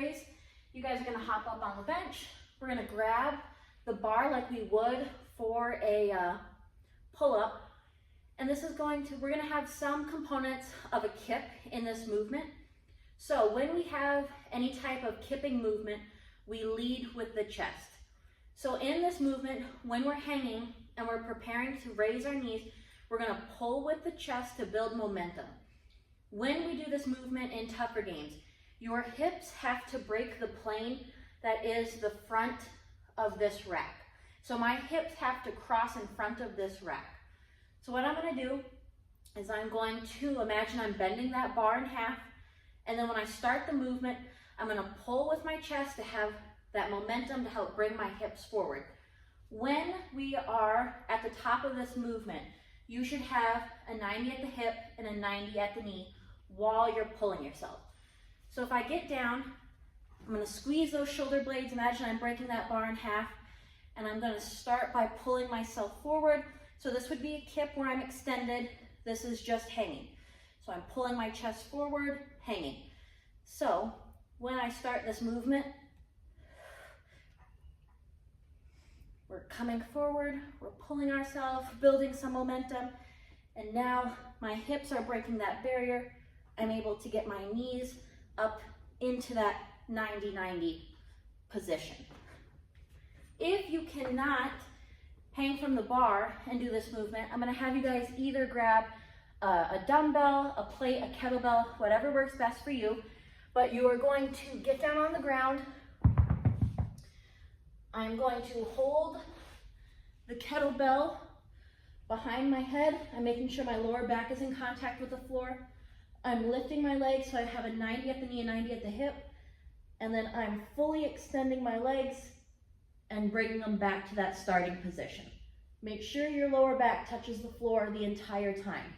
raise. You guys are gonna hop up on the bench. We're gonna grab the bar like we would for a pull-up. And this is we're gonna have some components of a kip in this movement. So when we have any type of kipping movement, we lead with the chest. So in this movement, when we're hanging and we're preparing to raise our knees, we're gonna pull with the chest to build momentum. When we do this movement in tougher games, your hips have to break the plane that is the front of this rack. So my hips have to cross in front of this rack. So what I'm gonna do is I'm going to imagine I'm bending that bar in half, and then when I start the movement, I'm gonna pull with my chest to have that momentum to help bring my hips forward. When we are at the top of this movement, you should have a 90 at the hip and a 90 at the knee while you're pulling yourself. So if I get down, I'm gonna squeeze those shoulder blades. Imagine I'm breaking that bar in half, and I'm gonna start by pulling myself forward. So this would be a kip where I'm extended. This is just hanging. So I'm pulling my chest forward, hanging. So when I start this movement, we're coming forward, we're pulling ourselves, building some momentum, and now my hips are breaking that barrier. I'm able to get my knees up into that 90-90 position. If you cannot hang from the bar and do this movement, I'm gonna have you guys either grab a dumbbell, a plate, a kettlebell, whatever works best for you, but you are going to get down on the ground. I'm going to hold the kettlebell behind my head. I'm making sure my lower back is in contact with the floor. I'm lifting my legs so I have a 90 at the knee and 90 at the hip, and then I'm fully extending my legs and bringing them back to that starting position. Make sure your lower back touches the floor the entire time.